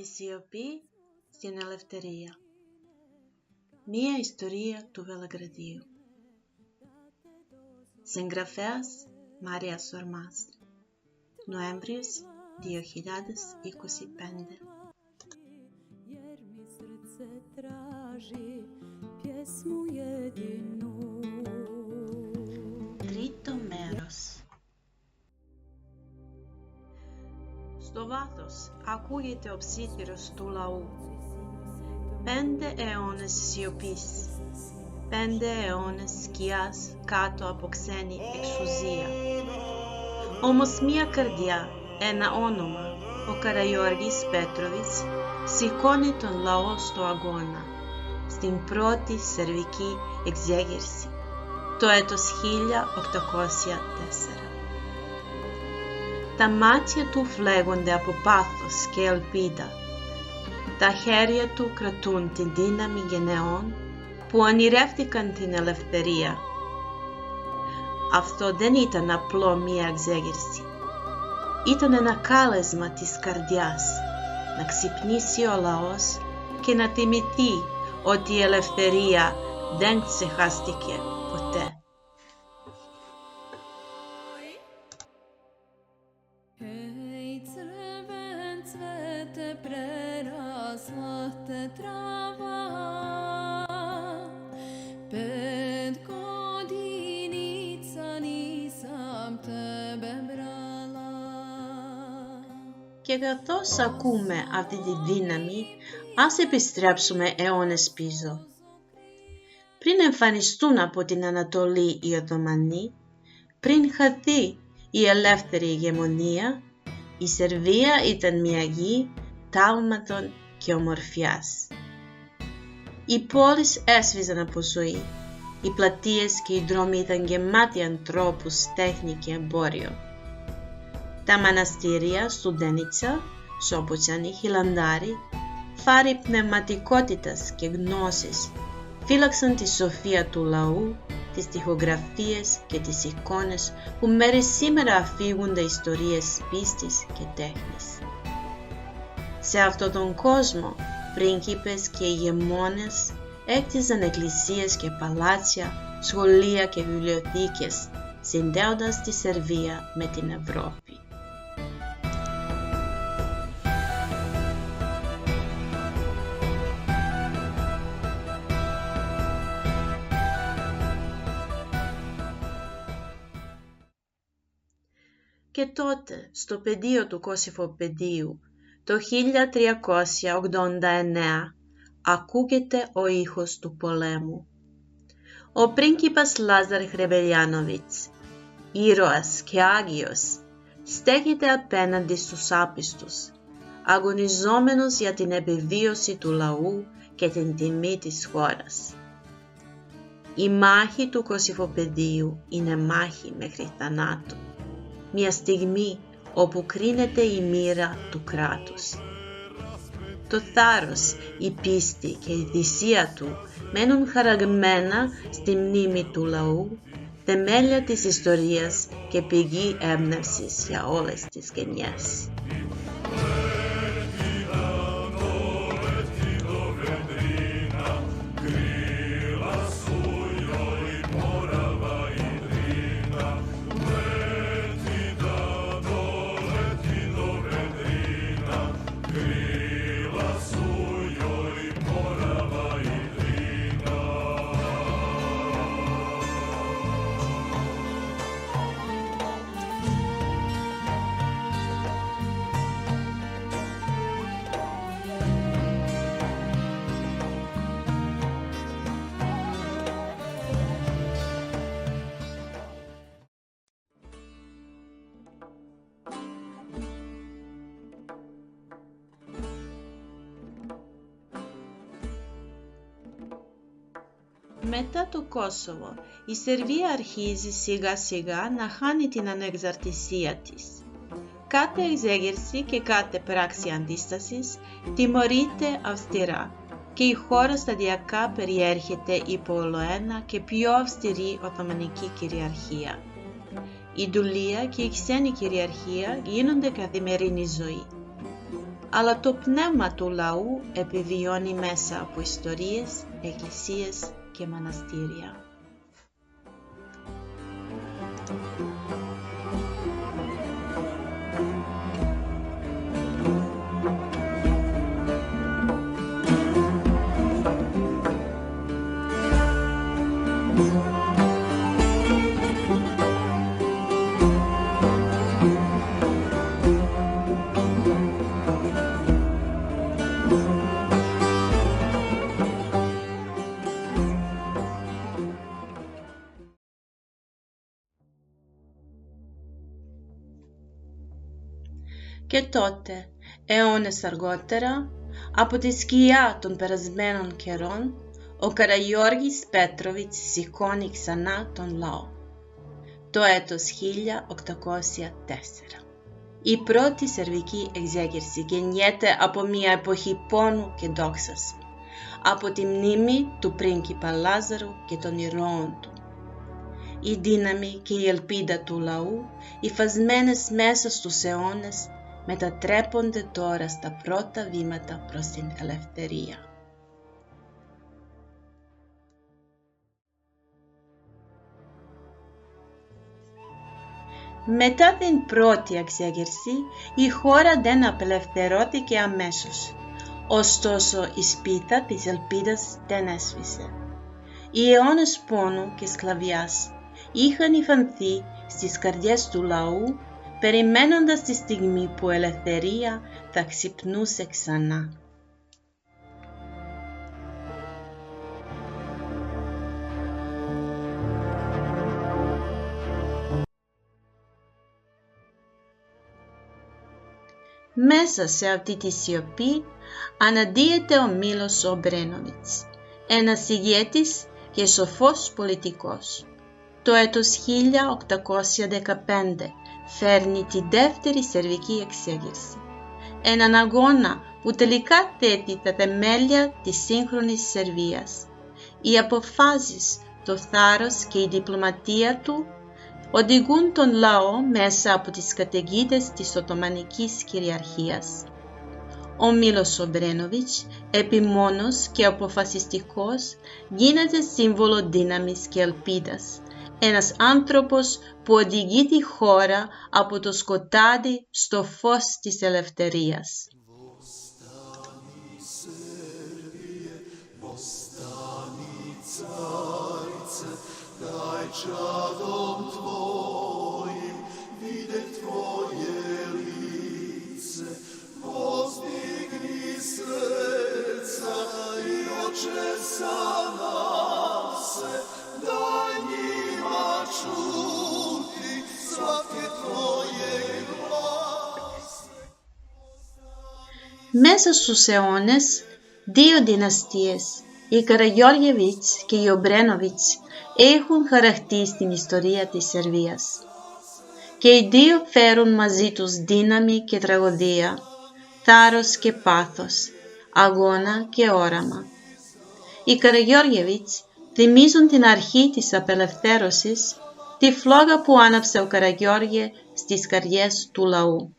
Τη σιωπή στην ελευθερία. Μία ιστορία του Βελιγραδίου. Συγγραφέας Μάρια Σορμάς. Νοέμβριος 2025. Τρίτο μέρος. Στο βάθος ακούγεται ο ψήθυρος του λαού. 5 αιώνες σιωπής, 5 αιώνες σκιάς κάτω από ξένη εξουσία. Όμως μία καρδιά, ένα όνομα, ο Καραγιώργης Πέτροβιτς, σηκώνει τον λαό στο αγώνα, στην πρώτη σερβική εξέγερση, το έτος 1804. Τα μάτια του φλέγονται από πάθος και ελπίδα. Τα χέρια του κρατούν την δύναμη γενεών που ονειρεύτηκαν την ελευθερία. Αυτό δεν ήταν απλό μία εξέγερση. Ήταν ένα κάλεσμα της καρδιάς να ξυπνήσει ο λαός και να θυμηθεί ότι η ελευθερία δεν ξεχάστηκε ποτέ. Και καθώς ακούμε αυτή τη δύναμη, ας επιστρέψουμε αιώνες πίσω. Πριν εμφανιστούν από την Ανατολή οι Οθωμανοί, πριν χαθεί η ελεύθερη ηγεμονία, η Σερβία ήταν μια γη τάλματων και ομορφιάς. Οι πόλεις έσβησαν από ζωή, οι πλατείες και οι δρόμοι ήταν γεμάτοι ανθρώπους, τέχνη και εμπόριο. Τα μοναστήρια Στουντένιτσα, Σόποτσανη, Χιλαντάρι, φάροι πνευματικότητας και γνώσης, φύλαξαν τη σοφία του λαού, τις τοιχογραφίες και τις εικόνες που μέχρι σήμερα αφήγονται ιστορίες πίστης και τέχνης. Σε αυτόν τον κόσμο, πρίγκιπες και ηγεμόνες έκτιζαν εκκλησίες και παλάτσια, σχολεία και βιβλιοθήκες, συνδέοντας τη Σερβία με την Ευρώπη. Και τότε, στο πεδίο του Κωσυφοπεδίου, το 1389, ακούγεται ο ήχος του πολέμου. Ο πρίγκιπας Λάζαρ Χρεβελιάνοβιτς, ήρωας και άγιος, στέκεται απέναντι στους άπιστους, αγωνιζόμενος για την επιβίωση του λαού και την τιμή της χώρας. Η μάχη του Κωσυφοπεδίου είναι μάχη μέχρι θανάτου. Μια στιγμή όπου κρίνεται η μοίρα του κράτους. Το θάρρος, η πίστη και η θυσία του μένουν χαραγμένα στη μνήμη του λαού, θεμέλια της ιστορίας και πηγή έμπνευσης για όλες τις γενιές. Μετά το Κόσοβο, η Σερβία αρχίζει σιγά σιγά να χάνει την ανεξαρτησία της. Κάθε εξέγερση και κάθε πράξη αντίστασης τιμωρείται αυστηρά και η χώρα σταδιακά περιέρχεται υπό ολοένα και πιο αυστηρή Οθωμανική κυριαρχία. Η δουλεία και η ξένη κυριαρχία γίνονται καθημερινή ζωή. αλλά το πνεύμα του λαού επιβιώνει μέσα από ιστορίες, εκκλησίες και μοναστήρια. Και τότε, αιώνες αργότερα, από τη σκιά των περασμένων καιρών, ο Καραγιώργης Πέτροβιτς σηκώνει ξανά τον λαό. Το έτος 1804. Η πρώτη σερβική εξέγερση γεννιέται από μια εποχή πόνου και δόξας, από τη μνήμη του πρίγκιπα Λάζαρου και των ηρώων του. Η δύναμη και η ελπίδα του λαού, υφασμένες μέσα στους αιώνες, μετατρέπονται τώρα στα πρώτα βήματα προς την ελευθερία. Μετά την πρώτη εξέγερση, η χώρα δεν απελευθερώθηκε αμέσως. Ωστόσο, η σπίθα της ελπίδας δεν έσβησε. Οι αιώνες πόνου και σκλαβιάς είχαν υφανθεί στις καρδιές του λαού, περιμένοντας τη στιγμή που η ελευθερία θα ξυπνούσε ξανά. Μέσα σε αυτή τη σιωπή αναδύεται ο Μίλος Ομπρένοβιτς, ένας ηγέτης και σοφός πολιτικός. Το έτος 1815 φέρνει τη δεύτερη σερβική εξέγερση, έναν αγώνα που τελικά θέτει τα θεμέλια της σύγχρονης Σερβίας. Οι αποφάσεις, το θάρρος και η διπλωματία του οδηγούν τον λαό μέσα από τις καταιγίδες της Οθωμανικής κυριαρχίας. Ο Μίλος Ομπρένοβιτς, επιμόνος και αποφασιστικός, γίνεται σύμβολο δύναμης και ελπίδας. Ένας άνθρωπος που οδηγεί τη χώρα από το σκοτάδι στο φως της ελευθερίας. Μέσα στους αιώνες, δύο δυναστείες, οι Καραγιώργεβιτς και οι Ομπρένοβιτς, έχουν χαραχτεί στην ιστορία της Σερβίας. Και οι δύο φέρουν μαζί τους δύναμη και τραγωδία, θάρρος και πάθος, αγώνα και όραμα. Οι Καραγιώργεβιτς θυμίζουν την αρχή της απελευθέρωσης, τη φλόγα που άναψε ο Καραγιώργε στις καρδιές του λαού.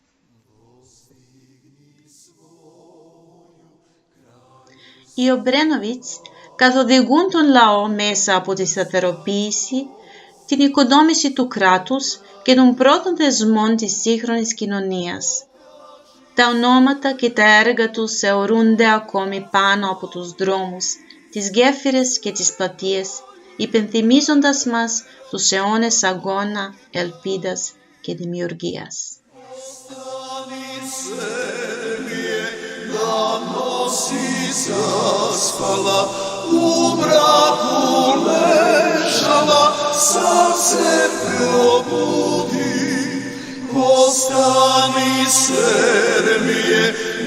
Οι Ομπρένοβιτς καθοδηγούν τον λαό μέσα από τη σταθεροποίηση, την οικοδόμηση του κράτους και των πρώτων θεσμών της σύγχρονης κοινωνίας. Τα ονόματα και τα έργα τους θεωρούνται ακόμη πάνω από τους δρόμους, τις γέφυρες και τις πλατείες, υπενθυμίζοντας μας τους αιώνες αγώνα, ελπίδας και δημιουργίας. Zaspala, u mraku ležala, sad se probudi. Postani Srbije,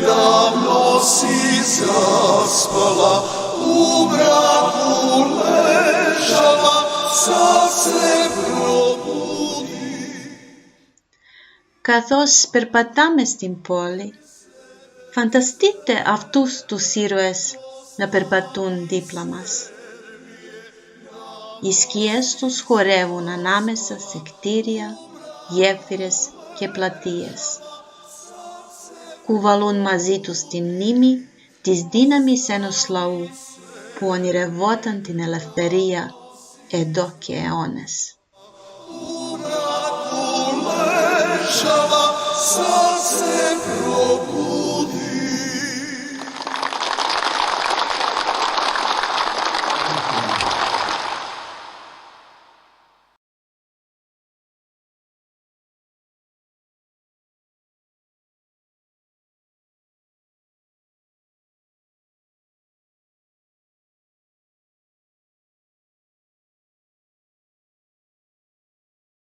davno si zaspala, u mraku ležala, sad se probudi. Καθώς περπατάμε στην πόλη, φανταστείτε αυτούς τους ήρωες να περπατούν δίπλα μας. Οι σκιές τους χορεύουν ανάμεσα σε κτίρια, γέφυρες και πλατείες. κουβαλούν μαζί τους τη μνήμη της δύναμης ενός λαού που ονειρευόταν την ελευθερία εδώ και αιώνες. Ležala, sad se probudila.